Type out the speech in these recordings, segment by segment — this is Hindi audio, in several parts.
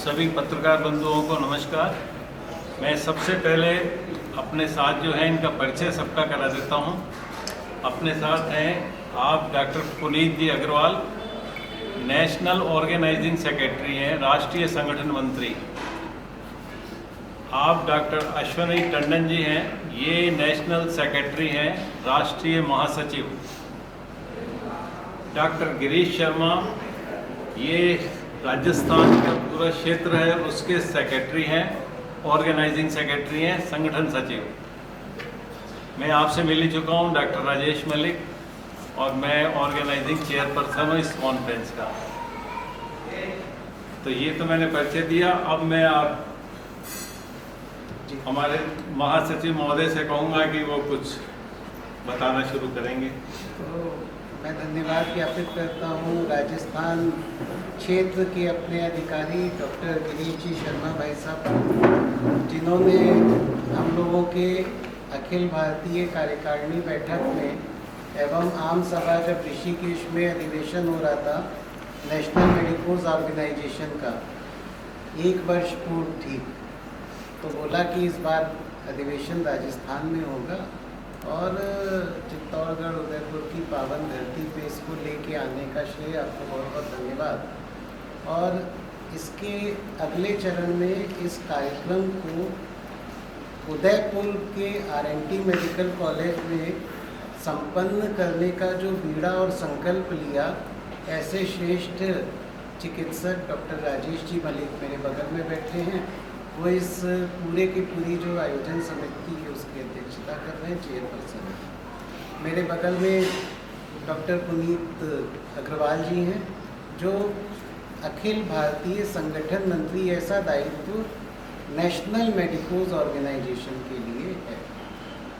सभी पत्रकार बंधुओं को नमस्कार। मैं सबसे पहले अपने साथ जो है इनका परिचय सबका करा देता हूं। अपने साथ हैं आप डॉक्टर पुनीत जी अग्रवाल, नेशनल ऑर्गेनाइजिंग सेक्रेटरी हैं, राष्ट्रीय संगठन मंत्री। आप डॉक्टर अश्वनी टंडन जी हैं, ये नेशनल सेक्रेटरी हैं, राष्ट्रीय महासचिव। डॉक्टर गिरीश शर्मा, ये राजस्थान का पूरा क्षेत्र है उसके सेक्रेटरी हैं, ऑर्गेनाइजिंग सेक्रेटरी हैं, संगठन सचिव। मैं आपसे मिल ही चुका हूं, डॉक्टर राजेश मलिक, और मैं ऑर्गेनाइजिंग चेयरपर्सन हूँ इस कॉन्फ्रेंस का। तो ये तो मैंने परिचय दिया। अब मैं आप हमारे महासचिव महोदय से कहूँगा कि वो कुछ बताना शुरू करेंगे। तो मैं धन्यवाद ज्ञापित करता हूँ राजस्थान क्षेत्र के अपने अधिकारी डॉक्टर गिरीश जी शर्मा भाई साहब, जिन्होंने हम लोगों के अखिल भारतीय कार्यकारिणी बैठक में एवं आम सभा जब ऋषिकेश में अधिवेशन हो रहा था नेशनल मेडिकोज ऑर्गेनाइजेशन का 1 वर्ष पूर्व थी, तो बोला कि इस बार अधिवेशन राजस्थान में होगा और चित्तौड़गढ़ उदयपुर की पावन धरती पे इसको लेके आने का श्रेय आपको बहुत बहुत धन्यवाद। और इसके अगले चरण में इस कार्यक्रम को उदयपुर के RNT मेडिकल कॉलेज में संपन्न करने का जो बीड़ा और संकल्प लिया, ऐसे श्रेष्ठ चिकित्सक डॉक्टर राजेश जी मलिक मेरे बगल में बैठे हैं, वो इस पूरे की पूरी जो आयोजन समिति है उसकी अध्यक्षता कर रहे हैं, चेयरपर्सन। मेरे बगल में डॉक्टर पुनीत अग्रवाल जी हैं, जो अखिल भारतीय संगठन मंत्री, ऐसा दायित्व नेशनल मेडिकोज ऑर्गेनाइजेशन के लिए है।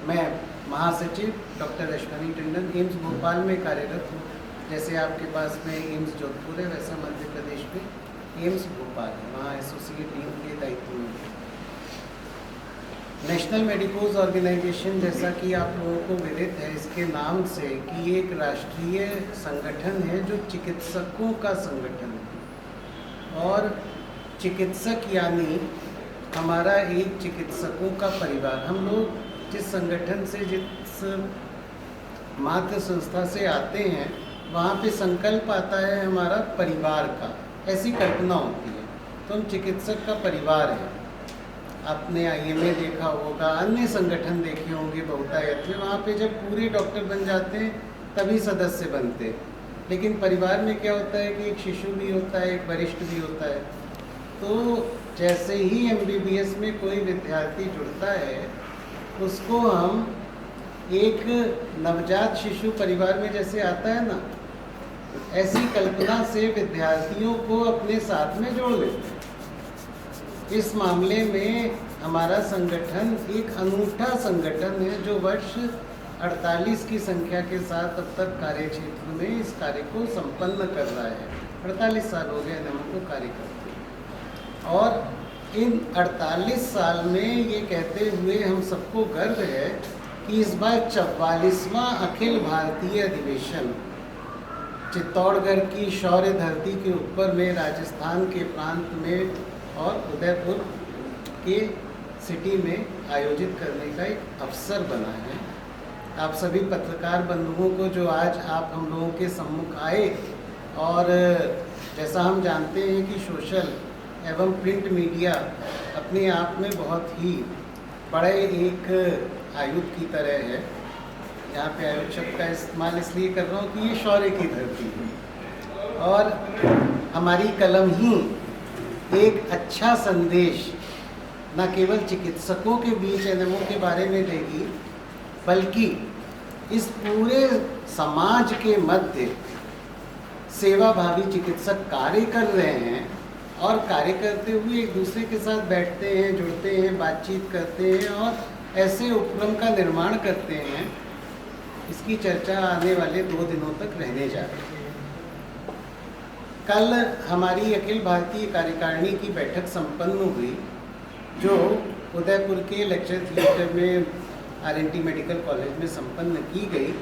मैं महासचिव डॉक्टर अश्वनी टंडन, एम्स भोपाल में कार्यरत हूँ। जैसे आपके पास में एम्स जोधपुर है, वैसा मध्य प्रदेश में एम्स भोपाल है, वहाँ एसोसिएट डीन के दायित्व में। नेशनल मेडिकोज ऑर्गेनाइजेशन, जैसा कि आप लोगों को विदित है इसके नाम से, कि एक राष्ट्रीय संगठन है जो चिकित्सकों का संगठन है। और चिकित्सक यानी हमारा एक चिकित्सकों का परिवार। हम लोग जिस संगठन से, जिस मातृ संस्था से आते हैं, वहाँ पे संकल्प आता है हमारा परिवार का, ऐसी कल्पना होती है। तो हम चिकित्सक का परिवार है। आपने IMA देखा होगा, अन्य संगठन देखे होंगे बहुतायत में, वहाँ पे जब पूरे डॉक्टर बन जाते हैं तभी सदस्य बनते हैं। लेकिन परिवार में क्या होता है कि एक शिशु भी होता है, एक वरिष्ठ भी होता है। तो जैसे ही MBBS में कोई विद्यार्थी जुड़ता है, उसको हम एक नवजात शिशु परिवार में जैसे आता है ना, ऐसी कल्पना से विद्यार्थियों को अपने साथ में जोड़ लेते हैं। इस मामले में हमारा संगठन एक अनूठा संगठन है, जो वर्ष 48 की संख्या के साथ अब तक कार्य क्षेत्र में इस कार्य को संपन्न कर रहा है। 48 साल हो गए हमको कार्य करते हैं, और इन 48 साल में ये कहते हुए हम सबको गर्व है कि इस बार 44वां अखिल भारतीय अधिवेशन चित्तौड़गढ़ की शौर्य धरती के ऊपर में, राजस्थान के प्रांत में और उदयपुर के सिटी में आयोजित करने का एक अवसर बना है। आप सभी पत्रकार बंधुओं को जो आज आप हम लोगों के सम्मुख आए, और जैसा हम जानते हैं कि सोशल एवं प्रिंट मीडिया अपने आप में बहुत ही बड़े एक आयुध की तरह है। यहाँ पे आयुध शब्द का इस्तेमाल इसलिए कर रहा हूँ कि ये शौर्य की धरती है, और हमारी कलम ही एक अच्छा संदेश न केवल चिकित्सकों के बीच NMO के बारे में देगी, बल्कि इस पूरे समाज के मध्य सेवाभावी चिकित्सक कार्य कर रहे हैं, और कार्य करते हुए एक दूसरे के साथ बैठते हैं, जुड़ते हैं, बातचीत करते हैं और ऐसे उपक्रम का निर्माण करते हैं। इसकी चर्चा आने वाले 2 दिनों तक रहने जा रही है। कल हमारी अखिल भारतीय कार्यकारिणी की बैठक संपन्न हुई, जो उदयपुर के लेक्चर थिएटर में RNT मेडिकल कॉलेज में संपन्न की गई।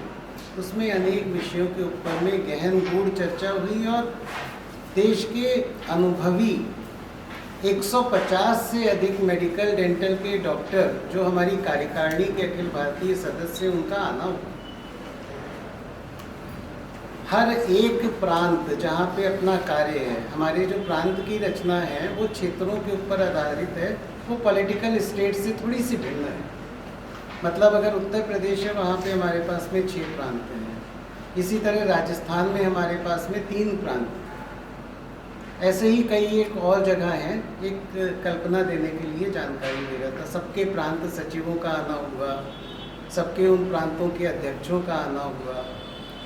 उसमें अनेक विषयों के ऊपर में गहन गूढ़ चर्चा हुई, और देश के अनुभवी 150 से अधिक मेडिकल डेंटल के डॉक्टर जो हमारी कार्यकारिणी के अखिल भारतीय सदस्य, उनका आना होगा। हर एक प्रांत जहाँ पे अपना कार्य है, हमारे जो प्रांत की रचना है वो क्षेत्रों के ऊपर आधारित है, वो पॉलिटिकल स्टेट से थोड़ी सी भिन्न है। मतलब अगर उत्तर प्रदेश है, वहाँ पे हमारे पास में 6 प्रांत हैं। इसी तरह राजस्थान में हमारे पास में 3 प्रांत हैं। ऐसे ही कई एक और जगह हैं। एक कल्पना देने के लिए जानकारी दे रहा था, सबके प्रांत सचिवों का आना हुआ, सबके उन प्रांतों के अध्यक्षों का आना हुआ,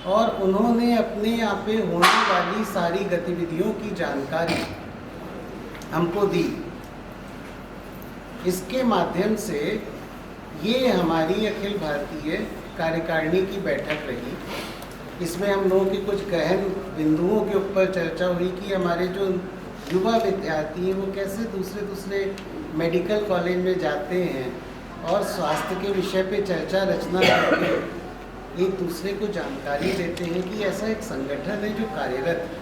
और उन्होंने अपने यहाँ पे होने वाली सारी गतिविधियों की जानकारी हमको दी। इसके माध्यम से ये हमारी अखिल भारतीय कार्यकारिणी की बैठक रही। इसमें हम लोगों के कुछ गहन बिंदुओं के ऊपर चर्चा हुई कि हमारे जो युवा विद्यार्थी हैं वो कैसे दूसरे मेडिकल कॉलेज में जाते हैं और स्वास्थ्य के विषय पे चर्चा रचना करके एक दूसरे को जानकारी देते हैं कि ऐसा एक संगठन है जो कार्यरत है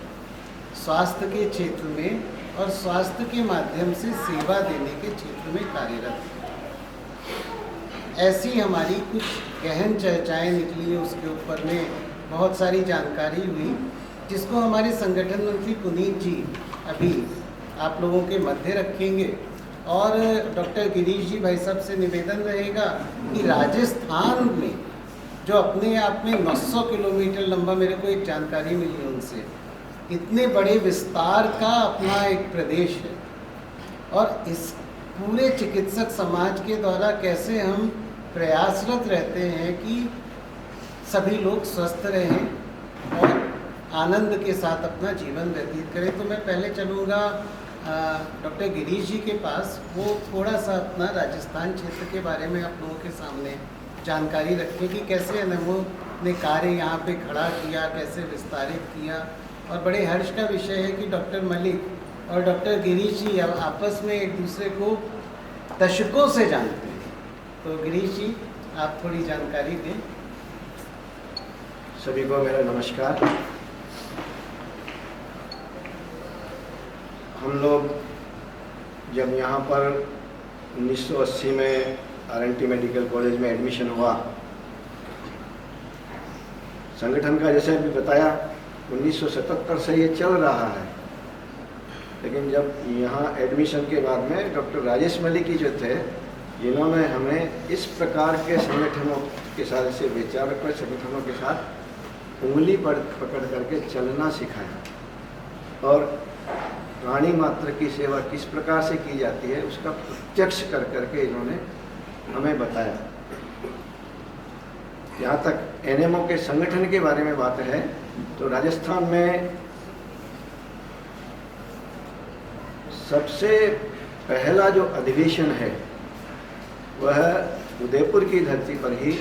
स्वास्थ्य के क्षेत्र में और स्वास्थ्य के माध्यम से सेवा देने के क्षेत्र में कार्यरत है। ऐसी हमारी कुछ गहन चर्चाएं निकली, उसके ऊपर में बहुत सारी जानकारी हुई, जिसको हमारे संगठन मंत्री पुनीत जी अभी आप लोगों के मध्य रखेंगे। और डॉक्टर गिरीश जी भाई साहब से निवेदन रहेगा कि राजस्थान में जो अपने आप में 900 किलोमीटर लंबा, मेरे को एक जानकारी मिली उनसे, इतने बड़े विस्तार का अपना एक प्रदेश है, और इस पूरे चिकित्सक समाज के द्वारा कैसे हम प्रयासरत रहते हैं कि सभी लोग स्वस्थ रहें और आनंद के साथ अपना जीवन व्यतीत करें। तो मैं पहले चलूँगा डॉक्टर गिरीश जी के पास, वो थोड़ा सा अपना राजस्थान क्षेत्र के बारे में आप लोगों के सामने जानकारी रखें कि कैसे एनएमओ ने कार्य यहाँ पे खड़ा किया, कैसे विस्तारित किया। और बड़े हर्ष का विषय है कि डॉक्टर मलिक और डॉक्टर गिरीश जी आपस में एक दूसरे को दशकों से जानते हैं। तो गिरीश जी, आप थोड़ी जानकारी दें। सभी को मेरा नमस्कार। हम लोग जब यहाँ पर 1980 में आरएनटी मेडिकल कॉलेज में एडमिशन हुआ, संगठन का जैसे अभी बताया 1977 से ये चल रहा है, लेकिन जब यहाँ एडमिशन के बाद में डॉक्टर राजेश मलिक जो थे, जिन्होंने हमें इस प्रकार के संगठनों के साथ, ऐसे वैचारिक संगठनों के साथ उंगली पकड़ करके चलना सिखाया और प्राणी मात्र की सेवा किस प्रकार से की जाती है उसका प्रत्यक्ष कर करके इन्होंने हमें बताया। यहाँ तक एनएमओ के संगठन के बारे में बात है तो राजस्थान में सबसे पहला जो अधिवेशन है वह उदयपुर की धरती पर ही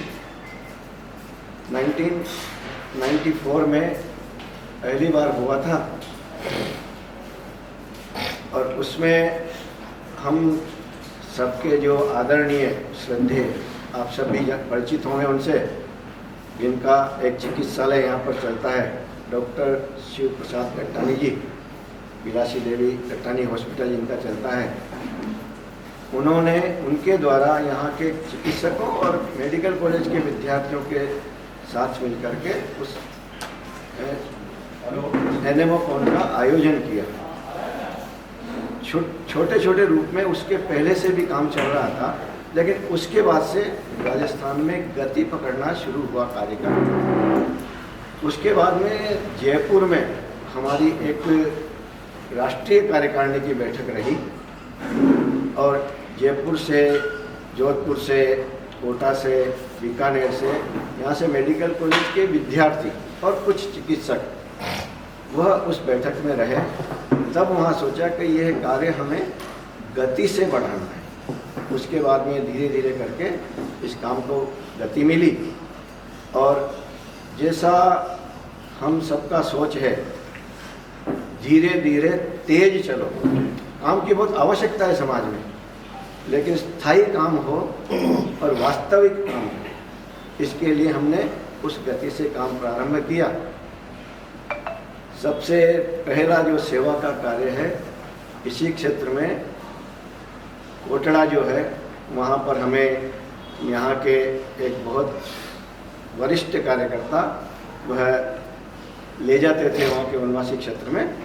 1994 में पहली बार हुआ था, और उसमें हम सबके जो आदरणीय श्रद्धेय, आप सभी परिचित होंगे उनसे, जिनका एक चिकित्सालय यहाँ पर चलता है, डॉक्टर शिव प्रसाद कट्टानी जी, विलासी देवी कट्टानी हॉस्पिटल जिनका चलता है, उन्होंने उनके द्वारा यहाँ के चिकित्सकों और मेडिकल कॉलेज के विद्यार्थियों के साथ मिलकर के उस एनएमओ कॉन का आयोजन किया। छोटे छोटे रूप में उसके पहले से भी काम चल रहा था, लेकिन उसके बाद से राजस्थान में गति पकड़ना शुरू हुआ कार्यक्रम। उसके बाद में जयपुर में हमारी एक राष्ट्रीय कार्यकारिणी की बैठक रही, और जयपुर से, जोधपुर से, कोटा से, बीकानेर से, यहाँ से मेडिकल कॉलेज के विद्यार्थी और कुछ चिकित्सक वह उस बैठक में रहे। तब वहाँ सोचा कि यह कार्य हमें गति से बढ़ाना है। उसके बाद में धीरे धीरे करके इस काम को गति मिली, और जैसा हम सबका सोच है, धीरे धीरे तेज चलो। काम की बहुत आवश्यकता है समाज में, लेकिन स्थायी काम हो और वास्तविक काम हो, इसके लिए हमने उस गति से काम प्रारंभ किया। सबसे पहला जो सेवा का कार्य है इसी क्षेत्र में कोटड़ा जो है वहाँ पर हमें यहाँ के एक बहुत वरिष्ठ कार्यकर्ता वह ले जाते थे वहाँ के वनवासी क्षेत्र में,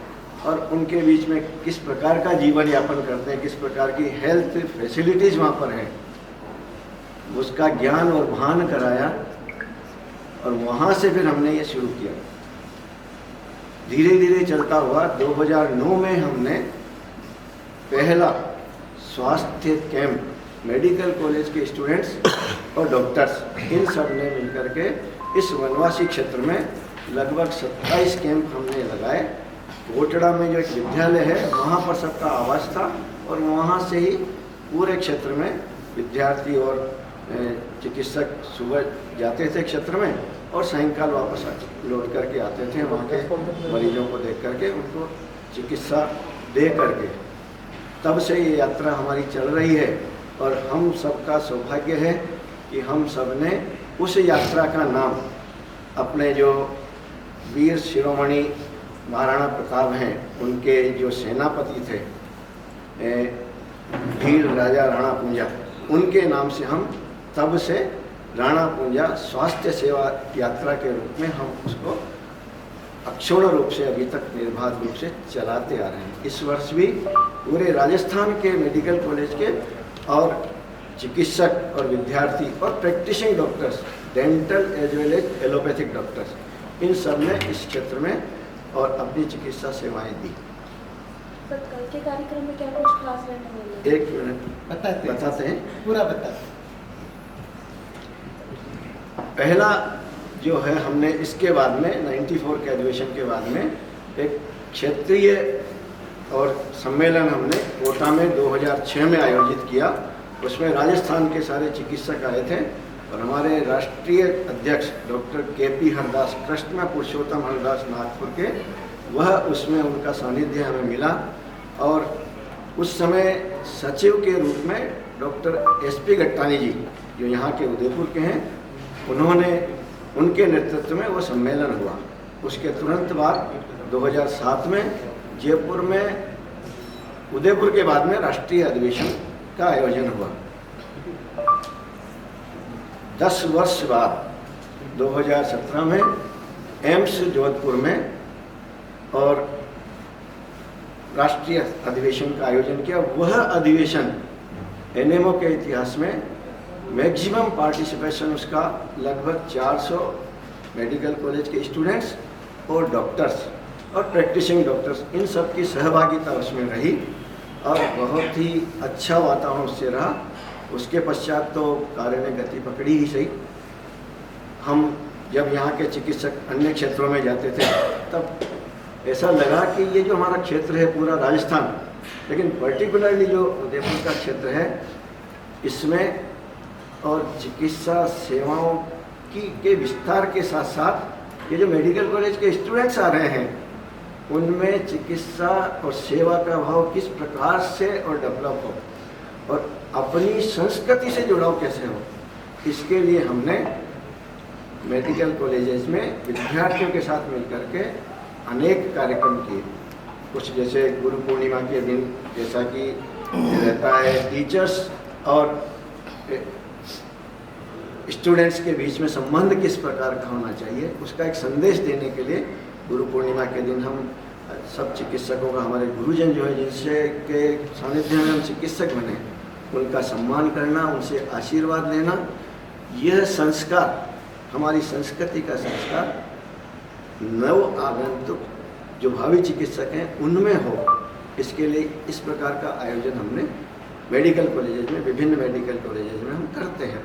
और उनके बीच में किस प्रकार का जीवन यापन करते हैं, किस प्रकार की हेल्थ फैसिलिटीज़ वहाँ पर हैं, उसका ज्ञान और भान कराया। और वहाँ से फिर हमने ये शुरू किया। धीरे धीरे चलता हुआ 2009 में हमने पहला स्वास्थ्य कैंप मेडिकल कॉलेज के स्टूडेंट्स और डॉक्टर्स इन सब ने मिलकर के इस वनवासी क्षेत्र में लगभग 27 कैंप हमने लगाए। कोटड़ा में जो एक विद्यालय है वहाँ पर सबका आवास था, और वहाँ से ही पूरे क्षेत्र में विद्यार्थी और चिकित्सक सुबह जाते थे क्षेत्र में और सायंकाल वापस लौट करके आते थे, वहाँ के मरीजों को देख करके उनको चिकित्सा दे करके। तब से ये यात्रा हमारी चल रही है, और हम सबका सौभाग्य है कि हम सब ने उस यात्रा का नाम अपने जो वीर शिरोमणि महाराणा प्रताप हैं उनके जो सेनापति थे वीर राजा राणा पुंजा, उनके नाम से हम तब से राणा पुंजा स्वास्थ्य सेवा यात्रा के रूप में हम उसको अक्षुण्ण रूप से अभी तक निर्बाध रूप से चलाते आ रहे हैं। इस वर्ष भी पूरे राजस्थान के मेडिकल कॉलेज के और चिकित्सक और विद्यार्थी और practising doctors, dental as well as allopathic doctors, इन सब ने इस क्षेत्र में और अपनी चिकित्सा सेवाएं दी। सर, कल के कार्यक्रम में क्या कुछ खास रहने वाला है? एक मिनट बताते हैं, पूरा बताते। पहला जो है हमने इसके बाद में 94 के अधिवेशन के बाद में एक क्षेत्रीय और सम्मेलन हमने कोटा में 2006 में आयोजित किया। उसमें राजस्थान के सारे चिकित्सक आए थे, और हमारे राष्ट्रीय अध्यक्ष डॉक्टर KP हरदास, कृष्ण पुरुषोत्तम हरदास नागपुर के, वह उसमें उनका सानिध्य हमें मिला। और उस समय सचिव के रूप में डॉक्टर SP गट्टानी जी जो यहाँ के उदयपुर के हैं, उन्होंने उनके नेतृत्व में वो सम्मेलन हुआ। उसके तुरंत बाद 2007 में जयपुर में, उदयपुर के बाद में राष्ट्रीय अधिवेशन का आयोजन हुआ। 10 वर्ष बाद 2017 में एम्स जोधपुर में और राष्ट्रीय अधिवेशन का आयोजन किया। वह अधिवेशन NMO के इतिहास में मैक्सिमम पार्टिसिपेशन उसका लगभग 400 मेडिकल कॉलेज के स्टूडेंट्स और डॉक्टर्स और प्रैक्टिसिंग डॉक्टर्स, इन सब की सहभागिता उसमें रही, और बहुत ही अच्छा वातावरण उससे रहा। उसके पश्चात तो कार्य ने गति पकड़ी ही सही। हम जब यहाँ के चिकित्सक अन्य क्षेत्रों में जाते थे तब ऐसा लगा कि ये जो हमारा क्षेत्र है पूरा राजस्थान, लेकिन पर्टिकुलरली जो उदयपुर का क्षेत्र है, इसमें और चिकित्सा सेवाओं के विस्तार के साथ साथ ये जो मेडिकल कॉलेज के स्टूडेंट्स आ रहे हैं, उनमें चिकित्सा और सेवा का भाव किस प्रकार से और डेवलप हो और अपनी संस्कृति से जुड़ाव कैसे हो, इसके लिए हमने मेडिकल कॉलेजेस में विद्यार्थियों के साथ मिलकर के अनेक कार्यक्रम किए। कुछ जैसे गुरु पूर्णिमा के दिन जैसा कि रहता है, टीचर्स और स्टूडेंट्स के बीच में संबंध किस प्रकार का होना चाहिए, उसका एक संदेश देने के लिए गुरु पूर्णिमा के दिन हम सब चिकित्सकों का, हमारे गुरुजन जो है जिनसे के सानिध्य में हम चिकित्सक बने, उनका सम्मान करना, उनसे आशीर्वाद लेना, यह संस्कार हमारी संस्कृति का संस्कार नव आगंतुक जो भावी चिकित्सक हैं उनमें हो, इसके लिए इस प्रकार का आयोजन हमने मेडिकल कॉलेजेस में, विभिन्न मेडिकल कॉलेजेस में हम करते हैं।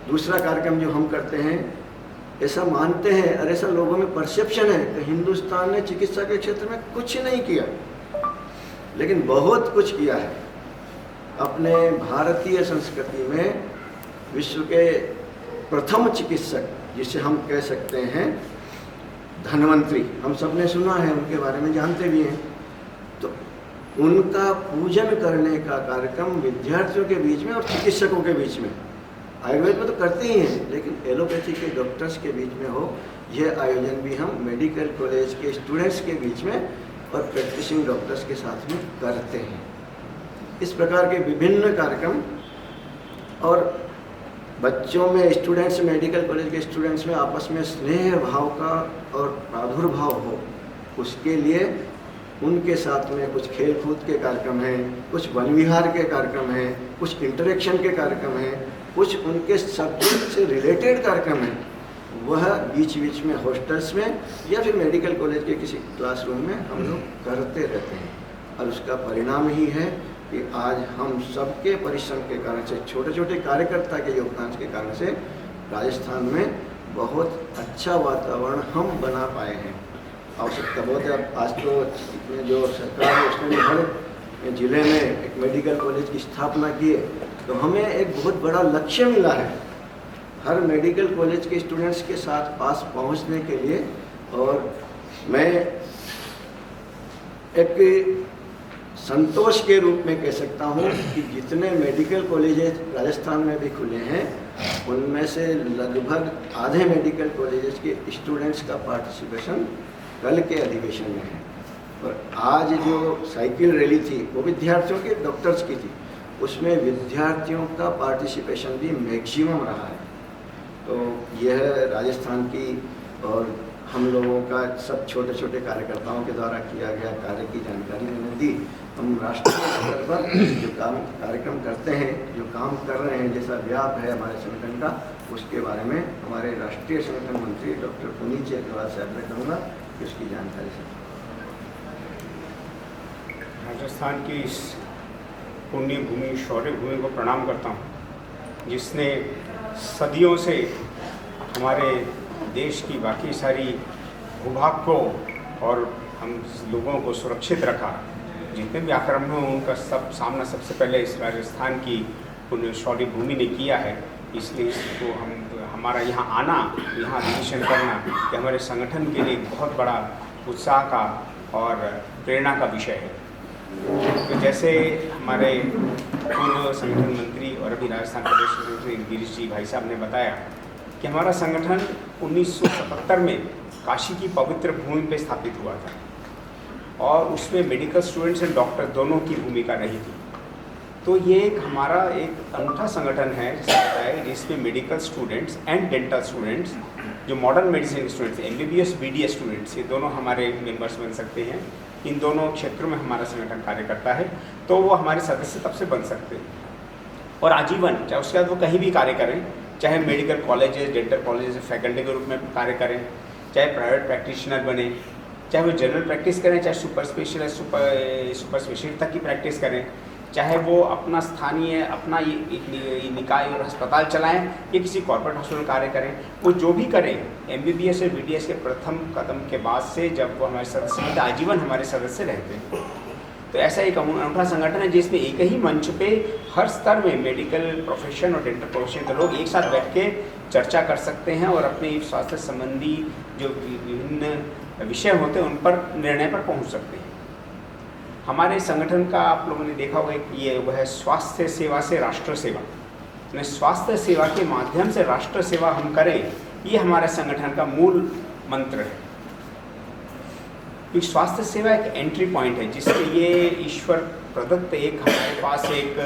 दूसरा कार्यक्रम जो हम करते हैं, ऐसा मानते हैं और ऐसा लोगों में परसेप्शन है कि हिंदुस्तान ने चिकित्सा के क्षेत्र में कुछ नहीं किया, लेकिन बहुत कुछ किया है। अपने भारतीय संस्कृति में विश्व के प्रथम चिकित्सक जिसे हम कह सकते हैं धन्वंतरी, हम सब ने सुना है, उनके बारे में जानते भी हैं, तो उनका पूजन करने का कार्यक्रम विद्यार्थियों के बीच में और चिकित्सकों के बीच में, आयुर्वेद में तो करते ही हैं, लेकिन एलोपैथी के डॉक्टर्स के बीच में हो, यह आयोजन भी हम मेडिकल कॉलेज के स्टूडेंट्स के बीच में और प्रैक्टिसिंग डॉक्टर्स के साथ में करते हैं। इस प्रकार के विभिन्न कार्यक्रम और बच्चों में, स्टूडेंट्स, मेडिकल कॉलेज के स्टूडेंट्स में आपस में स्नेह भाव का और प्रादुर्भाव हो, उसके लिए उनके साथ में कुछ खेल कूद के कार्यक्रम हैं, कुछ वन विहार के कार्यक्रम हैं, कुछ इंटरेक्शन के कार्यक्रम हैं, कुछ उनके सब्जेक्ट से रिलेटेड कार्यक्रम हैं। वह बीच बीच में हॉस्टल्स में या फिर मेडिकल कॉलेज के किसी क्लासरूम में हम लोग करते रहते हैं। और उसका परिणाम ही है कि आज हम सबके परिश्रम के कारण से, छोटे छोटे कार्यकर्ता के योगदान के कारण से राजस्थान में बहुत अच्छा वातावरण हम बना पाए हैं। आवश्यकता बहुत है। अब आज तो इसमें जो सरकार है उसने हर जिले में एक मेडिकल कॉलेज की स्थापना की है, तो हमें एक बहुत बड़ा लक्ष्य मिला है हर मेडिकल कॉलेज के स्टूडेंट्स के साथ पास पहुंचने के लिए। और मैं एक संतोष के रूप में कह सकता हूं कि जितने मेडिकल कॉलेजेस राजस्थान में भी खुले हैं, उनमें से लगभग आधे मेडिकल कॉलेजेस के स्टूडेंट्स का पार्टिसिपेशन कल के अधिवेशन में है। और आज जो साइकिल रैली थी वो विद्यार्थियों के, डॉक्टर्स की थी, उसमें विद्यार्थियों का पार्टिसिपेशन भी मैक्सिमम रहा है। तो यह राजस्थान की और हम लोगों का सब छोटे छोटे कार्यकर्ताओं के द्वारा किया गया कार्य की जानकारी मैंने दी। हम राष्ट्रीय स्तर पर जो कार्यक्रम करते हैं, जो काम कर रहे हैं, जैसा व्याप है हमारे संगठन का, उसके बारे में हमारे राष्ट्रीय संगठन मंत्री डॉक्टर पुनीत चक्रवाल साहब ने कहूँगा कि उसकी जानकारी से। राजस्थान की इस पुण्य भूमि, शौर्य भूमि को प्रणाम करता हूँ, जिसने सदियों से हमारे देश की बाकी सारी भूभाग को और हम लोगों को सुरक्षित रखा। जितने भी आक्रमण हुए उनका सब सामना सबसे पहले इस राजस्थान की पुण्य शौर्य भूमि ने किया है। इसलिए इसको हमारा यहाँ आना, यहाँ अधिवेशन करना, ये हमारे संगठन के लिए बहुत बड़ा उत्साह का और प्रेरणा का विषय है। तो जैसे हमारे पूर्व संगठन मंत्री और अभी राजस्थान प्रदेश मंत्री गिरीश जी भाई साहब ने बताया कि हमारा संगठन 1977 में काशी की पवित्र भूमि पे स्थापित हुआ था और उसमें मेडिकल स्टूडेंट्स एंड डॉक्टर दोनों की भूमिका रही थी। तो ये हमारा एक अनूठा संगठन है जिसमें medical students and dental students, जो modern medicine students, MBBS BDS students, ये दोनों हमारे मेंबर्स बन सकते हैं। इन दोनों क्षेत्रों में हमारा संगठन कार्य करता है, तो वो हमारे सदस्य तब से बन सकते हैं और आजीवन, चाहे उसके बाद वो कहीं भी कार्य करें, चाहे medical colleges, dental colleges faculty के रूप में कार्य करें, चाहे प्राइवेट प्रैक्टिशनर बने, चाहे वो जनरल प्रैक्टिस करें, चाहे सुपर स्पेशलिस्ट, सुपर स्पेशलिस्ट तक की प्रैक्टिस करें, चाहे वो अपना स्थानीय अपना ये निकाय और अस्पताल चलाएं या किसी कॉर्पोरेट हॉस्पिटल कार्य करें, वो जो भी करें MBBS और BDS के प्रथम कदम के बाद से जब वो हमारे सदस्य होते, आजीवन हमारे सदस्य रहते हैं। तो ऐसा एक अनूठा संगठन है जिसमें एक ही मंच पे हर स्तर में मेडिकल प्रोफेशन और डेंटल प्रोफेशन के लोग एक साथ बैठ के चर्चा कर सकते हैं और अपने स्वास्थ्य संबंधी जो विभिन्न विषय होते हैं उन पर निर्णय पर पहुंच सकते हैं। हमारे संगठन का आप लोगों ने देखा होगा कि ये वह है स्वास्थ्य सेवा से राष्ट्र सेवा। स्वास्थ्य सेवा के माध्यम से राष्ट्र सेवा हम करें, ये हमारे संगठन का मूल मंत्र है। स्वास्थ्य सेवा एक एंट्री पॉइंट है जिसके लिए ईश्वर प्रदत्त एक हमारे पास एक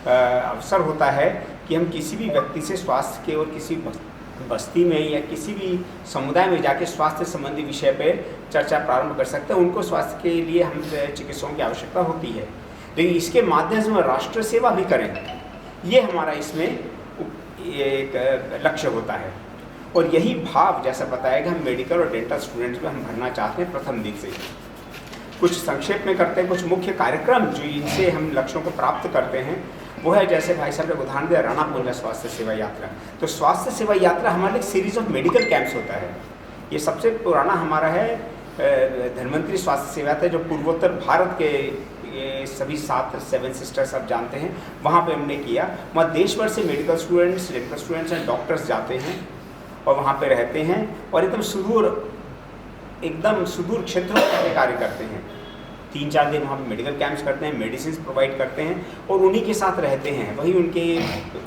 अवसर होता है कि हम किसी भी व्यक्ति से स्वास्थ्य के और किसी बस्ती में या किसी भी समुदाय में जाके स्वास्थ्य संबंधी विषय पे चर्चा प्रारंभ कर सकते हैं। उनको स्वास्थ्य के लिए हम चिकित्सकों की आवश्यकता होती है, लेकिन इसके माध्यम से हम राष्ट्र सेवा भी करें, ये हमारा इसमें एक लक्ष्य होता है। और यही भाव जैसा बताया कि हम मेडिकल और डेंटल स्टूडेंट्स में हम भरना चाहते हैं प्रथम दिन से ही। कुछ संक्षेप में करते हैं, कुछ मुख्य कार्यक्रम जो इनसे हम लक्ष्यों को प्राप्त करते हैं वो है, जैसे भाई साहब ने उदाहरण दिया राणापुंजा स्वास्थ्य सेवा यात्रा। तो स्वास्थ्य सेवा यात्रा हमारे एक सीरीज ऑफ मेडिकल कैंप्स होता है। ये सबसे पुराना हमारा है धन्वंतरी स्वास्थ्य सेवा था, जो पूर्वोत्तर भारत के ये सभी 7 सिस्टर्स आप जानते हैं, वहाँ पे हमने किया। वहाँ देश भर से medical students, dental students and doctors जाते हैं और वहाँ पे रहते हैं और एकदम सुदूर क्षेत्रों में कार्य करते हैं। 3-4 दिन वहाँ पे मेडिकल कैंप्स करते हैं, मेडिसिन प्रोवाइड करते हैं और उन्हीं के साथ रहते हैं, वही उनके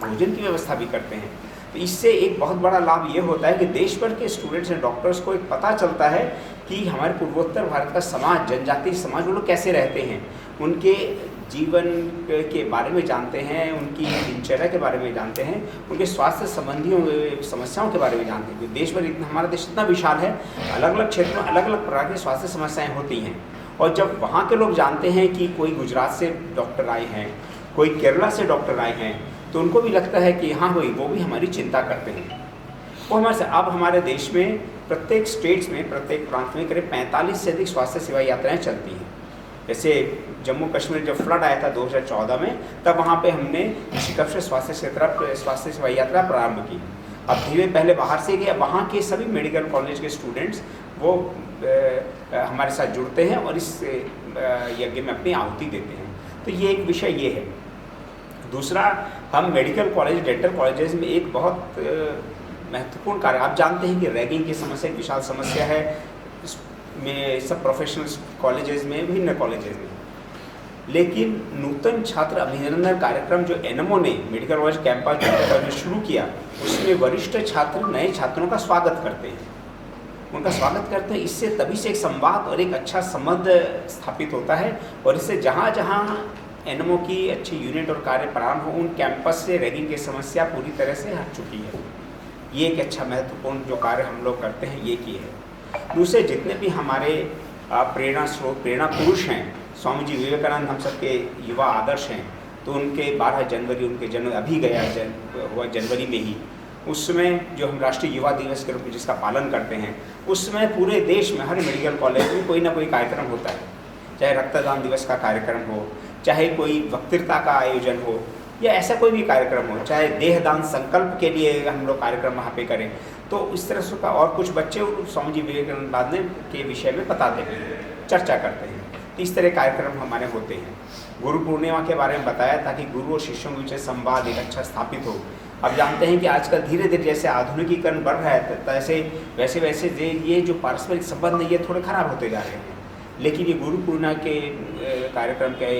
भोजन की व्यवस्था भी करते हैं। तो इससे एक बहुत बड़ा लाभ ये होता है कि देश भर के स्टूडेंट्स एंड डॉक्टर्स को एक पता चलता है कि हमारे पूर्वोत्तर भारत का समाज, जनजातीय समाज, वो लोग कैसे रहते हैं, उनके जीवन के बारे में जानते हैं, उनकी दिनचर्या के बारे में जानते हैं, उनके स्वास्थ्य संबंधी समस्याओं के बारे में जानते हैं। देश भर इतना, हमारा देश इतना विशाल है, अलग अलग क्षेत्रों में अलग अलग प्रकार की स्वास्थ्य समस्याएं होती हैं। और जब वहाँ के लोग जानते हैं कि कोई गुजरात से डॉक्टर आए हैं, कोई केरला से डॉक्टर आए हैं, तो उनको भी लगता है कि हाँ भाई, वो भी हमारी चिंता करते हैं। वो हमारे से अब हमारे देश में प्रत्येक स्टेट्स में, प्रत्येक प्रांत में करीब 45 से अधिक स्वास्थ्य सेवा यात्राएं चलती हैं। जैसे जम्मू कश्मीर जब फ्लड आया था 2014 में, तब वहाँ पे हमने ऋषिकेश से स्वास्थ्य सेवा यात्रा प्रारंभ की। अब धीरे पहले बाहर से गए, वहाँ के सभी मेडिकल कॉलेज के स्टूडेंट्स वो हमारे साथ जुड़ते हैं और इस यज्ञ में अपनी आहुति देते हैं। तो ये एक विषय ये है। दूसरा, हम मेडिकल कॉलेज, डेंटल कॉलेजेस में एक बहुत महत्वपूर्ण कार्य, आप जानते हैं कि रैगिंग की समस्या एक विशाल समस्या है में सब प्रोफेशनल कॉलेजेस में, विभिन्न कॉलेजेस में। लेकिन नूतन छात्र अभिनंदन कार्यक्रम जो एनएमओ ने मेडिकल कॉलेज कैंपस में शुरू किया, उसमें वरिष्ठ छात्र नए छात्रों का स्वागत करते हैं, उनका स्वागत करते हैं। इससे तभी से एक संवाद और एक अच्छा संबंध स्थापित होता है, और इससे जहाँ जहाँ एनएमओ की अच्छी यूनिट और कार्य प्रारंभ हो, उन कैंपस से रैगिंग की समस्या पूरी तरह से हट चुकी है। ये एक अच्छा महत्वपूर्ण जो कार्य हम लोग करते हैं, ये किए है। दूसरे, जितने भी हमारे प्रेरणा स्रोत, प्रेरणा पुरुष हैं, स्वामी जी विवेकानंद हम सबके युवा आदर्श हैं, तो उनके 12 जनवरी उनके जन्म अभी गया हुआ जनवरी में ही, उसमें जो हम राष्ट्रीय युवा दिवस के रूप में जिसका पालन करते हैं, उसमें पूरे देश में हर मेडिकल कॉलेज में कोई ना कोई कार्यक्रम होता है। चाहे रक्तदान दिवस का कार्यक्रम हो, चाहे कोई वक्तृता का आयोजन हो, या ऐसा कोई भी कार्यक्रम हो, चाहे देहदान संकल्प के लिए हम लोग कार्यक्रम वहाँ पे करें, तो इस तरह से का। और कुछ बच्चे स्वामी जी विवेकानंद बाद के विषय में बताते हैं, चर्चा करते हैं। तो इस तरह कार्यक्रम हमारे होते हैं। गुरु पूर्णिमा के बारे में बताया, ताकि गुरु और शिष्यों के बीच संवाद एक अच्छा स्थापित हो। अब जानते हैं कि आजकल धीरे धीरे जैसे आधुनिकीकरण बढ़ रहा है, तैसे वैसे वैसे ये जो पारस्परिक संबंध है, ये थोड़े खराब होते जा रहे हैं। लेकिन ये गुरु पूर्णिमा के कार्यक्रम के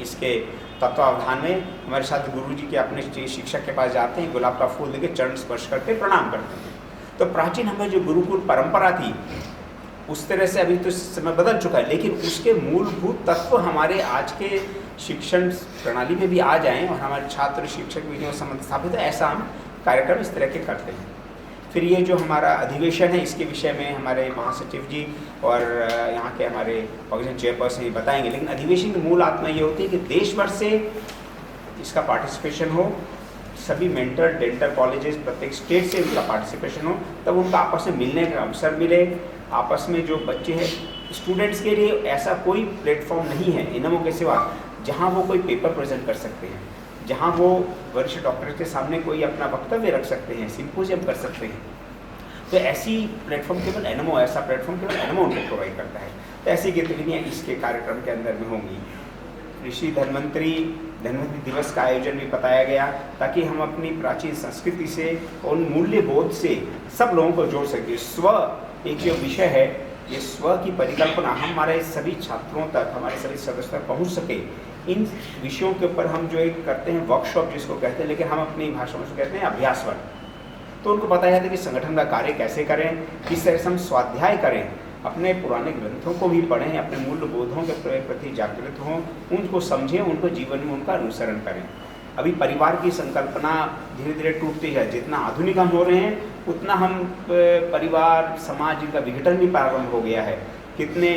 इसके तत्वावधान में हमारे साथ गुरु जी के अपने शिक्षक के पास जाते हैं, गुलाब का फूल देके चरण स्पर्श करके प्रणाम करते हैं। तो प्राचीन हमें जो गुरुकुल परंपरा थी, उस तरह से अभी तो समय बदल चुका है, लेकिन उसके मूलभूत तत्व हमारे आज के शिक्षण प्रणाली में भी आ जाएं और हमारे छात्र शिक्षक भी जो संबंध स्थापित है, ऐसा हम कार्यक्रम इस तरह के करते हैं। फिर ये जो हमारा अधिवेशन है, इसके विषय में हमारे महासचिव जी और यहाँ के हमारे ऑर्गेनाइजेशन चेयरपर्सन ये बताएंगे। लेकिन अधिवेशन की मूल आत्मा ये होती है कि देश भर से इसका पार्टिसिपेशन हो, सभी मेंटल डेंटल कॉलेजेस प्रत्येक स्टेट से उनका पार्टिसिपेशन हो, तब उनका आपस में मिलने का अवसर मिले। आपस में जो बच्चे हैं, स्टूडेंट्स के लिए ऐसा कोई प्लेटफॉर्म नहीं है एनएमओ के सिवा जहाँ वो कोई पेपर प्रेजेंट कर सकते हैं, जहाँ वो वरिष्ठ डॉक्टर के सामने कोई अपना वक्तव्य रख सकते हैं, सिंपोजियम कर सकते हैं। तो ऐसी प्लेटफॉर्म केवल एनएमओ, ऐसा प्लेटफॉर्म केवल एनएमओ उनको प्रोवाइड करता है। तो ऐसी गतिविधियाँ इसके कार्यक्रम के अंदर में होंगी। ऋषि धन्वंतरी दिवस का आयोजन भी बताया गया, ताकि हम अपनी प्राचीन संस्कृति से और उन मूल्य बोध से सब लोगों को जोड़ सकें। स्व एक जो विषय है, ये स्व की परिकल्पना हमारे सभी छात्रों तक, हमारे सभी सदस्यों तक पहुँच सके। इन विषयों के ऊपर हम जो एक करते हैं वर्कशॉप जिसको कहते हैं, लेकिन हम अपनी भाषा में कहते हैं अभ्यास वर्ग। तो उनको बताया जाता है कि संगठन का कार्य कैसे करें, किस तरह से हम स्वाध्याय करें, अपने पुराने ग्रंथों को भी पढ़ें, अपने मूल्य बोधों के प्रति जागृत हों, उनको समझें, उनको जीवन में उनका अनुसरण करें। अभी परिवार की संकल्पना धीरे धीरे टूटती है। जितना आधुनिक हम हो रहे हैं, उतना हम परिवार समाज का विघटन भी प्रारंभ हो गया है। कितने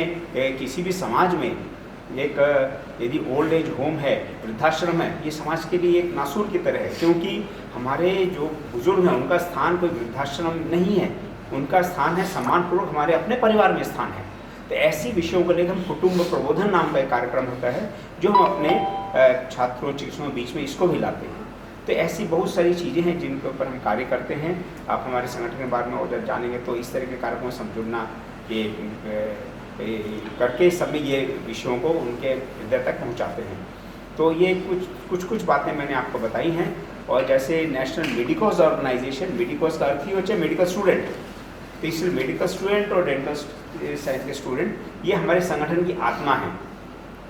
किसी भी समाज में एक यदि ओल्ड एज होम है, वृद्धाश्रम है, ये समाज के लिए एक नासूर की तरह है, क्योंकि हमारे जो बुजुर्ग हैं उनका स्थान कोई वृद्धाश्रम नहीं है, उनका स्थान है सम्मानपूर्वक हमारे अपने परिवार में स्थान है। तो ऐसी विषयों को लेकर हम कुटुंब प्रबोधन नाम का एक कार्यक्रम होता है, जो हम अपने छात्रों चिकित्सकों के बीच में इसको भी लाते हैं। तो ऐसी बहुत सारी चीज़ें हैं जिनके ऊपर हम कार्य करते हैं। आप हमारे संगठन के बारे में और जानेंगे तो इस तरह के कार्यक्रमों से हम जुड़ना करके सभी ये विषयों को उनके हृदय तक पहुंचाते हैं। तो ये कुछ बातें मैंने आपको बताई हैं। और जैसे नेशनल मेडिकोस ऑर्गेनाइजेशन, मेडिकोस का अर्थ ही होता है मेडिकल स्टूडेंट, तो इसलिए मेडिकल स्टूडेंट और डेंटल साइंस के स्टूडेंट ये हमारे संगठन की आत्मा है।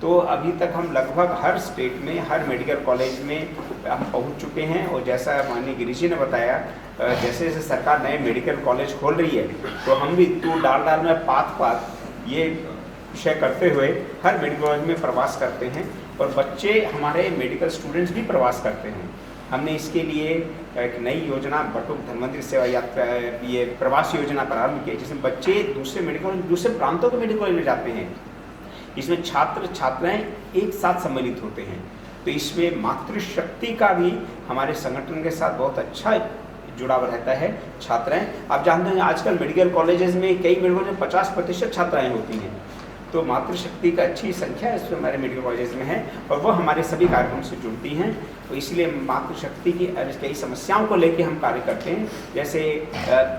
तो अभी तक हम लगभग हर स्टेट में, हर मेडिकल कॉलेज में हम पहुंच चुके हैं। और जैसा माननीय गिरीश जी ने बताया, जैसे जैसे सरकार नए मेडिकल कॉलेज खोल रही है, तो हम भी तू डाल में पात ये विषय करते हुए हर मेडिकल कॉलेज में प्रवास करते हैं। और बच्चे हमारे मेडिकल स्टूडेंट्स भी प्रवास करते हैं। हमने इसके लिए एक नई योजना बटुक धन्वंतरि सेवा यात्रा, ये प्रवास योजना प्रारंभ की है, जिसमें बच्चे दूसरे प्रांतों के मेडिकल कॉलेज में जाते हैं। इसमें छात्र छात्राएं एक साथ सम्मिलित होते हैं। तो इसमें मातृशक्ति का भी हमारे संगठन के साथ बहुत अच्छा जुड़ाव रहता है। छात्राएं, आप जानते हैं आजकल मेडिकल कॉलेजेस में, कई मेडिकल कॉलेज में 50% छात्राएं होती हैं। तो मातृशक्ति का अच्छी संख्या इसमें हमारे मेडिकल कॉलेज में है और वो हमारे सभी कार्यक्रम से जुड़ती हैं। तो इसलिए मातृशक्ति की कई समस्याओं को लेकर हम कार्य करते हैं। जैसे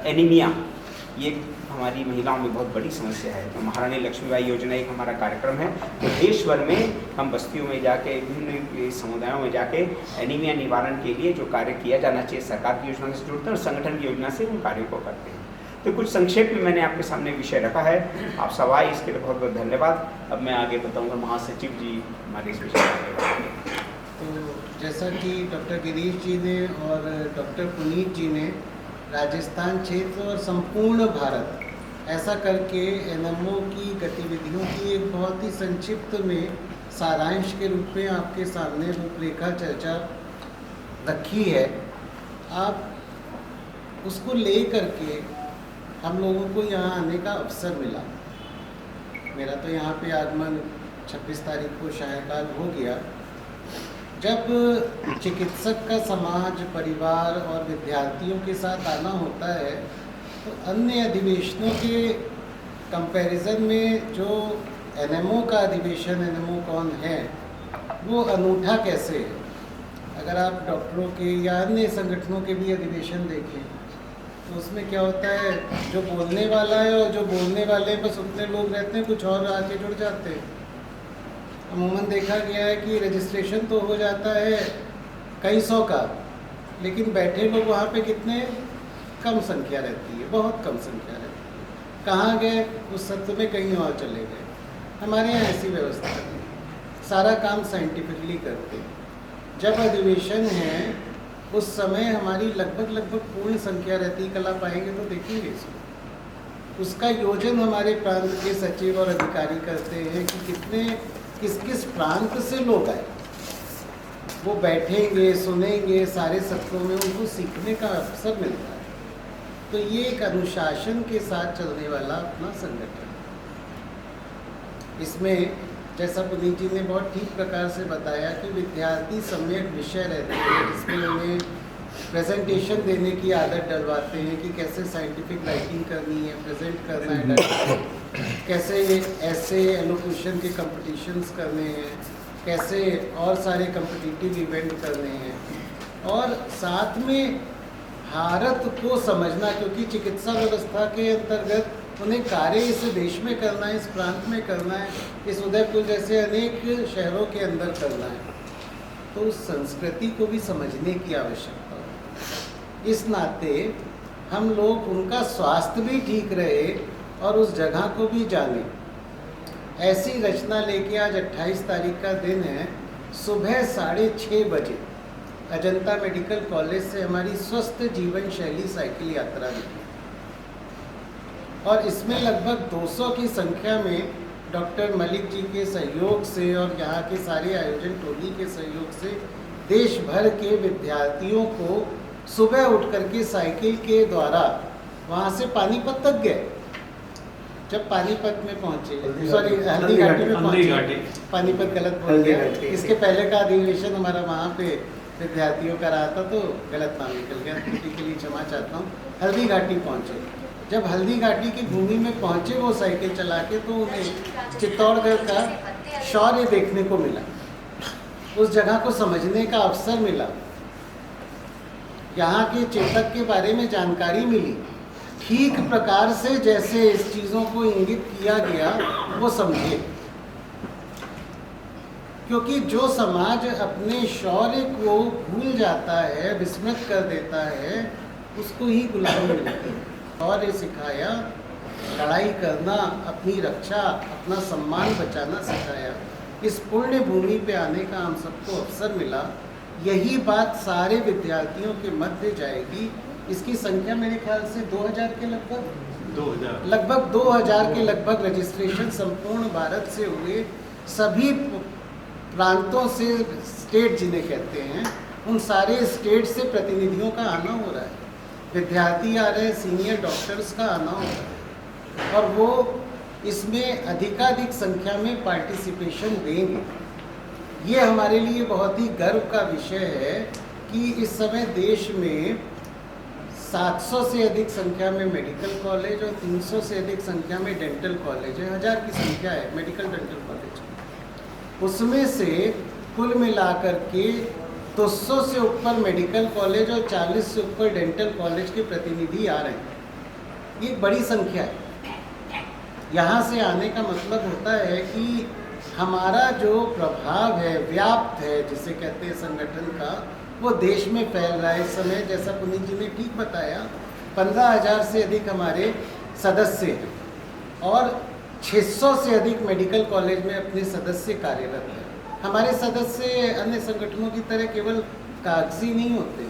एनीमिया, ये हमारी महिलाओं में बहुत बड़ी समस्या है। तो महारानी लक्ष्मीबाई योजना एक हमारा कार्यक्रम है। तो देश भर में हम बस्तियों में जाके, विभिन्न समुदायों में जाके एनीमिया निवारण के लिए जो कार्य किया जाना चाहिए, सरकार की योजना से जुड़ते हैं और संगठन की योजना से उन कार्यों को करते हैं। तो कुछ संक्षेप में मैंने आपके सामने विषय रखा है। आप सब आए, इसके लिए बहुत बहुत धन्यवाद। अब मैं आगे बताऊंगा, महासचिव जी हमारे इस विषय में। तो जैसा कि डॉक्टर गिरीश जी ने और डॉक्टर पुनीत जी ने राजस्थान क्षेत्र और संपूर्ण भारत ऐसा करके एनएमओ की गतिविधियों की एक बहुत ही संक्षिप्त में सारांश के रूप में आपके सामने रूपरेखा चर्चा रखी है। आप उसको ले करके हम लोगों को यहाँ आने का अवसर मिला। मेरा तो यहाँ पे आगमन 26 तारीख को सायंकाल हो गया। जब चिकित्सक का समाज, परिवार और विद्यार्थियों के साथ आना होता है तो अन्य अधिवेशनों के कंपैरिजन में जो एनएमओ का अधिवेशन, एनएमओ कौन है, वो अनूठा कैसे है। अगर आप डॉक्टरों के या अन्य संगठनों के भी अधिवेशन देखें तो उसमें क्या होता है, जो बोलने वाला है और जो बोलने वाले बस उतने लोग रहते हैं, कुछ और आके जुड़ जाते हैं। अमूमन देखा गया है कि रजिस्ट्रेशन तो हो जाता है कई सौ का, लेकिन बैठे लोग वहाँ पे कितने, कम संख्या रहती है, बहुत कम संख्या रहती है। कहाँ गए, उस सत्र में कहीं और चले गए। हमारे यहाँ ऐसी व्यवस्था नहीं, सारा काम साइंटिफिकली करते हैं। जब अधिवेशन है उस समय हमारी लगभग पूर्ण संख्या रहती। कल आप आएंगे तो देखेंगे इसको। उसका योजन हमारे प्रांत के सचिव और अधिकारी करते हैं कि कितने किस प्रांत से लोग आए। वो बैठेंगे, सुनेंगे, सारे सत्रों में उनको सीखने का अवसर मिलता है। तो ये एक अनुशासन के साथ चलने वाला अपना संगठन। इसमें जैसा पुनीत जी ने बहुत ठीक प्रकार से बताया कि विद्यार्थी सम्यक विषय रहते हैं, जिसमें उन्हें प्रेजेंटेशन देने की आदत डलवाते हैं कि कैसे साइंटिफिक राइटिंग करनी है, प्रेजेंट करना है, कैसे ऐसे एलोक्यूशन के कंपटीशंस करने हैं, कैसे और सारे कॉम्पिटिटिव इवेंट करने हैं, और साथ में भारत को समझना, क्योंकि चिकित्सा व्यवस्था के अंतर्गत उन्हें कार्य इस देश में करना है, इस प्रांत में करना है, इस उदयपुर जैसे अनेक शहरों के अंदर करना है। तो उस संस्कृति को भी समझने की आवश्यकता है। इस नाते हम लोग उनका स्वास्थ्य भी ठीक रहे और उस जगह को भी जाने, ऐसी रचना लेके आज 28 तारीख का दिन है, सुबह 6:30 बजे अजंता मेडिकल कॉलेज से हमारी स्वस्थ जीवन शैली साइकिल यात्रा निकली और इसमें लगभग 200 की संख्या में डॉक्टर मलिक जी के सहयोग से और यहाँ के सारे आयोजन टोली के सहयोग से देश भर के विद्यार्थियों को सुबह उठ करके साइकिल के द्वारा वहाँ से पानीपत तक गए। जब पानीपत में पहुँचे, सॉरी हल्दी घाटी में पहुँचे, पानीपत गलत बोल गया। इसके पहले का अधिवेशन हमारा वहाँ पे विद्यार्थियों का रहा था तो गलत नाम निकल गया, त्रुटि के लिए क्षमा चाहता हूँ। हल्दी घाटी पहुँचे। जब हल्दी घाटी की भूमि में पहुँचे वो साइकिल चला के, तो उन्हें चित्तौड़गढ़ का शौर्य देखने को मिला, उस जगह को समझने का अवसर मिला, यहाँ के चेतक के बारे में जानकारी मिली। ठीक प्रकार से जैसे इस चीज़ों को इंगित किया गया वो समझे, क्योंकि जो समाज अपने शौर्य को भूल जाता है, विस्मृत कर देता है, उसको ही गुलामी मिलती है। शौर्य सिखाया, लड़ाई करना, अपनी रक्षा, अपना सम्मान बचाना सिखाया। इस पुण्य भूमि पे आने का हम सबको अवसर मिला, यही बात सारे विद्यार्थियों के मध्य जाएगी। इसकी संख्या मेरे ख्याल से 2000 के लगभग 2000 के लगभग रजिस्ट्रेशन संपूर्ण भारत से हुए। सभी प्रांतों से, स्टेट जिन्हें कहते हैं, उन सारे स्टेट से प्रतिनिधियों का आना हो रहा है, विद्यार्थी आ रहे हैं, सीनियर डॉक्टर्स का आना हो रहा है, और वो इसमें अधिकाधिक संख्या में पार्टिसिपेशन देंगे। ये हमारे लिए बहुत ही गर्व का विषय है कि इस समय देश में 700 से अधिक संख्या में मेडिकल कॉलेज और 300 से अधिक संख्या में डेंटल कॉलेज है। 1000 की संख्या है मेडिकल डेंटल कॉलेज। उसमें से कुल मिलाकर के 200 से ऊपर मेडिकल कॉलेज और 40 से ऊपर डेंटल कॉलेज के प्रतिनिधि आ रहे हैं। ये बड़ी संख्या है। यहाँ से आने का मतलब होता है कि हमारा जो प्रभाव है, व्याप्त है जिसे कहते हैं संगठन का, वो देश में फैल रहा है। इस समय जैसा पुनीत जी ने ठीक बताया, 15,000 से अधिक हमारे सदस्य हैं और 600 से अधिक मेडिकल कॉलेज में अपने सदस्य कार्यरत हैं। हमारे सदस्य अन्य संगठनों की तरह केवल कागजी नहीं होते।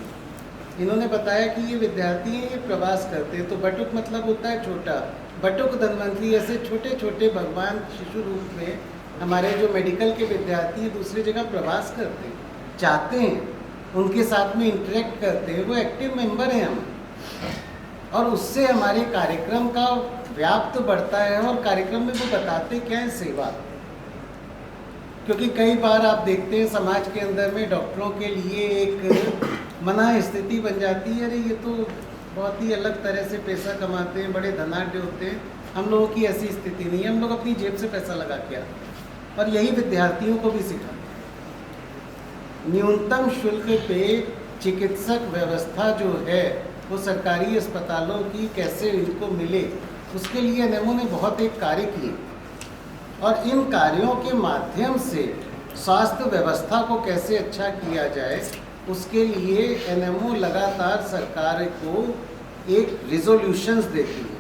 इन्होंने बताया कि ये विद्यार्थी हैं, ये प्रवास करते हैं। तो बटुक मतलब होता है छोटा, बटुक धन्वंतरी, ऐसे छोटे छोटे भगवान शिशु रूप में हमारे जो मेडिकल के विद्यार्थी हैं दूसरी जगह प्रवास करते हैं, चाहते हैं, उनके साथ में इंटरेक्ट करते हैं, वो एक्टिव मेंबर हैं हम, और उससे हमारे कार्यक्रम का व्याप्त बढ़ता है। और कार्यक्रम में वो बताते क्या है, सेवा। क्योंकि कई बार आप देखते हैं समाज के अंदर में डॉक्टरों के लिए एक मना स्थिति बन जाती है, अरे ये तो बहुत ही अलग तरह से पैसा कमाते हैं, बड़े धनाढ्य होते हैं। हम लोगों की ऐसी स्थिति नहीं है, हम लोग अपनी जेब से पैसा लगा के आते हैं, और यही विद्यार्थियों को भी सिखाते हैं। न्यूनतम शुल्क पे चिकित्सक व्यवस्था जो है वो सरकारी अस्पतालों की कैसे इनको मिले, उसके लिए एनएमओ ने बहुत एक कार्य किए, और इन कार्यों के माध्यम से स्वास्थ्य व्यवस्था को कैसे अच्छा किया जाए, उसके लिए एनएमओ लगातार सरकार को एक रिजोल्यूशंस देती है।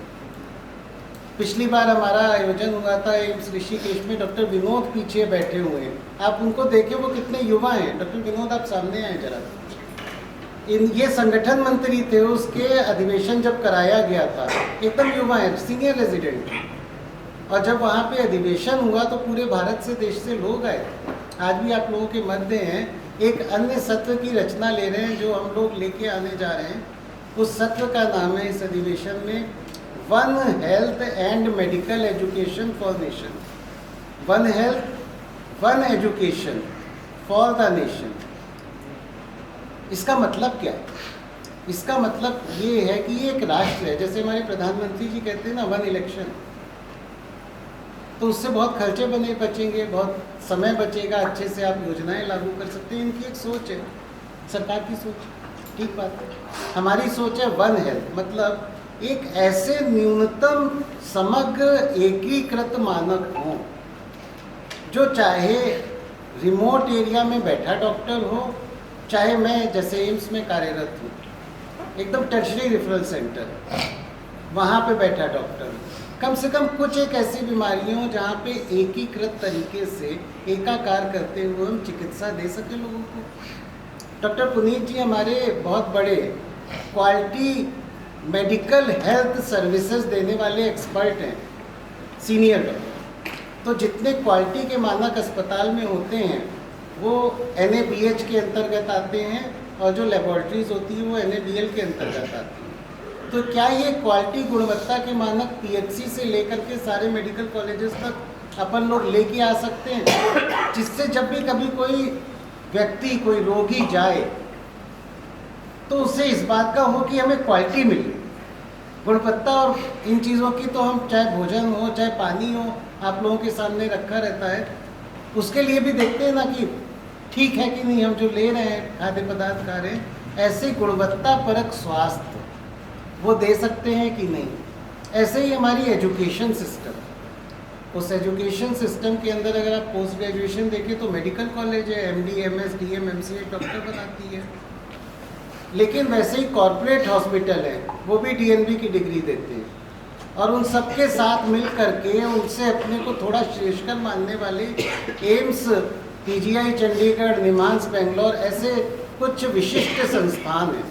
पिछली बार हमारा आयोजन हुआ था एम्स ऋषिकेश में, डॉक्टर विनोद पीछे बैठे हुए हैं, आप उनको देखें वो कितने युवा हैं। डॉक्टर विनोद आप सामने आए जरा। ये संगठन मंत्री थे, उसके अधिवेशन जब कराया गया था, एकदम युवा है, सीनियर रेजिडेंट, और जब वहाँ पे अधिवेशन हुआ तो पूरे भारत से, देश से लोग आए। आज भी आप लोगों के मध्य हैं। एक अन्य सत्र की रचना ले रहे हैं जो हम लोग लेके आने जा रहे हैं। उस सत्र का नाम है इस अधिवेशन में one health and medical education for nation. One health, one education for the nation. इसका मतलब क्या है? इसका मतलब ये है कि ये एक राष्ट्र है। जैसे हमारे प्रधानमंत्री जी कहते हैं ना, वन इलेक्शन, तो उससे बहुत खर्चे बचेंगे, बहुत समय बचेगा, अच्छे से आप योजनाएं लागू कर सकते हैं। इनकी एक सोच है, सरकार की सोच, ठीक बात है। हमारी सोच है वन हेल्थ, मतलब एक ऐसे न्यूनतम समग्र एकीकृत मानक हो जो चाहे रिमोट एरिया में बैठा डॉक्टर हो, चाहे मैं जैसे एम्स में कार्यरत हूँ, एकदम टर्शरी रेफरल सेंटर, वहाँ पे बैठा डॉक्टर, कम से कम कुछ एक ऐसी बीमारी हो जहाँ पे एकीकृत तरीके से एकाकार करते हुए हम चिकित्सा दे सके लोगों को। डॉक्टर पुनीत जी हमारे बहुत बड़े क्वालिटी मेडिकल हेल्थ सर्विसेज देने वाले एक्सपर्ट हैं, सीनियर डॉक्टर। तो जितने क्वालिटी के मानक अस्पताल में होते हैं वो NABH के अंतर्गत आते हैं, और जो लेबॉर्ट्रीज होती है वो NABL के अंतर्गत आती है। तो क्या ये क्वालिटी गुणवत्ता के मानक PHC से लेकर के सारे मेडिकल कॉलेजेस तक अपन लोग लेके आ सकते हैं, जिससे जब भी कभी कोई व्यक्ति, कोई रोगी जाए तो उससे इस बात का हो कि हमें क्वालिटी मिले, गुणवत्ता। और इन चीज़ों की तो हम, चाहे भोजन हो चाहे पानी हो, आप लोगों के सामने रखा रहता है, उसके लिए भी देखते हैं ना कि ठीक है कि नहीं, हम जो ले रहे हैं खाद्य पदार्थ खा रहे हैं, ऐसे गुणवत्ता परक स्वास्थ्य वो दे सकते हैं कि नहीं। ऐसे ही हमारी एजुकेशन सिस्टम, उस एजुकेशन सिस्टम के अंदर अगर आप पोस्ट ग्रेजुएशन देखें तो मेडिकल कॉलेज है, MD, MS, DM, MCA doctor बनाती है। लेकिन वैसे ही कॉरपोरेट हॉस्पिटल है, वो भी DNB की डिग्री देते हैं। और उन सबके साथ मिल करके उनसे अपने को थोड़ा श्रेष्ठकर मानने वाले एम्स, पीजीआई चंडीगढ़, निमांस बेंगलोर, ऐसे कुछ विशिष्ट संस्थान हैं,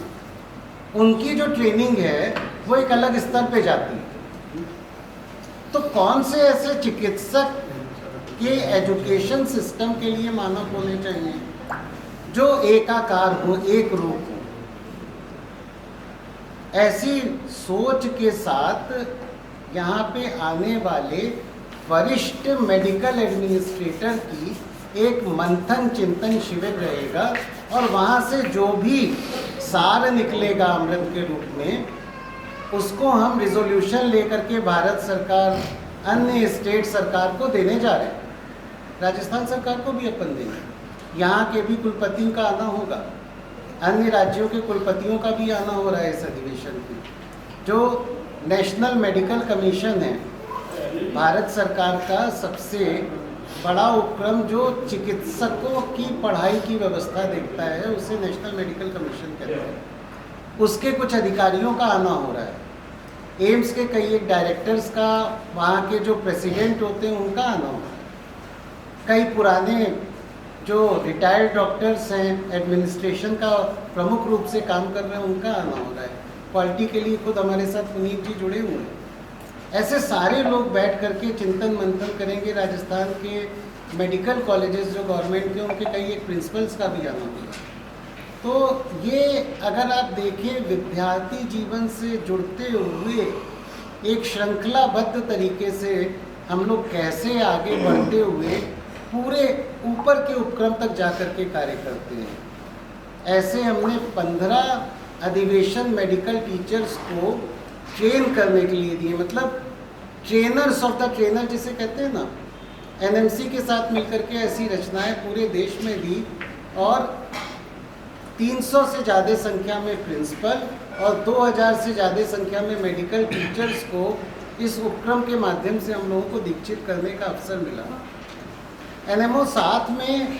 उनकी जो ट्रेनिंग है वो एक अलग स्तर पे जाती है। तो कौन से ऐसे चिकित्सक के एजुकेशन सिस्टम के लिए मानक होने चाहिए जो एकाकार हो, एक रूप हो? ऐसी सोच के साथ यहाँ पे आने वाले वरिष्ठ मेडिकल एडमिनिस्ट्रेटर की एक मंथन चिंतन शिविर रहेगा और वहाँ से जो भी सार निकलेगा अमृत के रूप में, उसको हम रिजोल्यूशन लेकर के भारत सरकार, अन्य स्टेट सरकार को देने जा रहे हैं। राजस्थान सरकार को भी अपन देंगे, यहाँ के भी कुलपतियों का आना होगा, अन्य राज्यों के कुलपतियों का भी आना हो रहा है इस अधिवेशन में। जो नेशनल मेडिकल कमीशन है, भारत सरकार का सबसे बड़ा उपक्रम जो चिकित्सकों की पढ़ाई की व्यवस्था देखता है, उसे नेशनल मेडिकल कमीशन कहते हैं। उसके कुछ अधिकारियों का आना हो रहा है, एम्स के कई एक डायरेक्टर्स का, वहाँ के जो प्रेसिडेंट होते हैं उनका आना हो रहा है, कई पुराने जो रिटायर्ड डॉक्टर्स हैं, एडमिनिस्ट्रेशन का प्रमुख रूप से काम कर रहे हैं, उनका आना हो रहा है। क्वालिटी के लिए खुद हमारे साथ पुनीत जी जुड़े हुए हैं। ऐसे सारे लोग बैठ करके चिंतन मंथन करेंगे। राजस्थान के मेडिकल कॉलेजेस जो गवर्नमेंट के, उनके कई एक प्रिंसिपल्स का भी आना होगा। तो ये अगर आप देखें, विद्यार्थी जीवन से जुड़ते हुए एक श्रृंखलाबद्ध तरीके से हम लोग कैसे आगे बढ़ते हुए पूरे ऊपर के उपक्रम तक जा कर के कार्य करते हैं। ऐसे हमने 15 अधिवेशन मेडिकल टीचर्स को ट्रेन करने के लिए दिए, मतलब ट्रेनर्स ऑफ द ट्रेनर जिसे कहते हैं ना, एनएमसी के साथ मिलकर के ऐसी रचनाएं पूरे देश में दी और 300 से ज़्यादा संख्या में प्रिंसिपल और 2000 से ज़्यादा संख्या में मेडिकल टीचर्स को इस उपक्रम के माध्यम से हम लोगों को दीक्षित करने का अवसर मिला। एनएमओ साथ में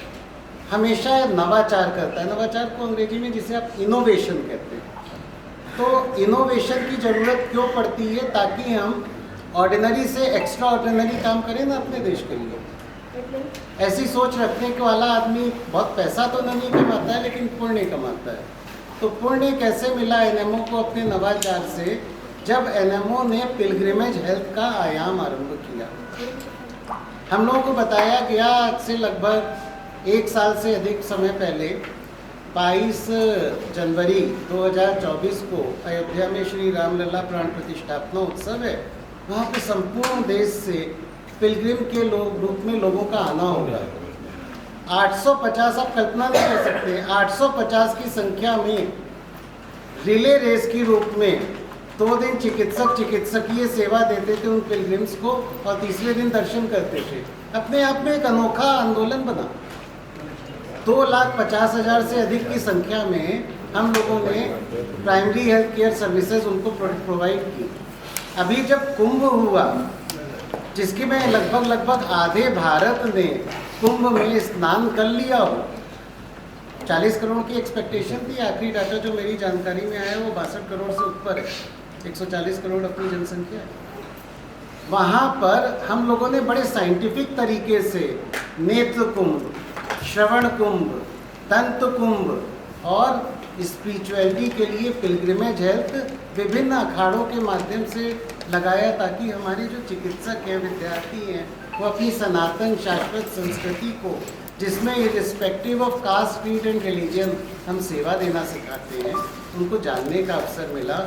हमेशा नवाचार करता है। नवाचार को अंग्रेजी में जिसे आप इनोवेशन कहते हैं। तो इनोवेशन की ज़रूरत क्यों पड़ती है? ताकि हम ऑर्डिनरी से एक्स्ट्रा ऑर्डिनरी काम करें ना अपने देश के लिए। ऐसी सोच रखने के वाला आदमी बहुत पैसा तो नहीं कमाता है, लेकिन पुण्य कमाता है। तो पुण्य कैसे मिला एनएमओ को अपने नवाचार से? जब एनएमओ ने पिलग्रिमेज हेल्थ का आयाम आरंभ किया। हम लोगों को बताया गया आज से लगभग 1 साल से अधिक समय पहले 22 जनवरी 2024 को अयोध्या में श्री रामलला प्राण प्रतिष्ठापना उत्सव है। वहाँ पे संपूर्ण देश से पिलग्रिम के रूप में लोगों का आना होगा। 850, आप कल्पना नहीं कर सकते, 850 की संख्या में रिले रेस के रूप में 2 दिन चिकित्सकीय सेवा देते थे उन पिलग्रिम्स को और तीसरे दिन दर्शन करते थे। अपने आप में एक अनोखा आंदोलन बना। 2,50,000 से अधिक की संख्या में हम लोगों ने प्राइमरी हेल्थ केयर सर्विसेज उनको प्रोवाइड की। अभी जब कुंभ हुआ, जिसके में लगभग आधे भारत ने कुंभ में स्नान कर लिया हो, 40 करोड़ की एक्सपेक्टेशन थी। आखिरी डाटा जो मेरी जानकारी में आया है वो 62 करोड़ से ऊपर है, 140 करोड़ अपनी जनसंख्या है। वहाँ पर हम लोगों ने बड़े साइंटिफिक तरीके से नेत्र कुंभ, श्रवण कुंभ, तंत्र कुंभ और स्पिरिचुअलिटी के लिए पिलग्रिमेज हेल्थ विभिन्न अखाड़ों के माध्यम से लगाया, ताकि हमारे जो चिकित्सक हैं, विद्यार्थी हैं, वो अपनी सनातन शाश्वत संस्कृति को, जिसमें irrespective of caste, creed and religion हम सेवा देना सिखाते हैं, उनको जानने का अवसर मिला।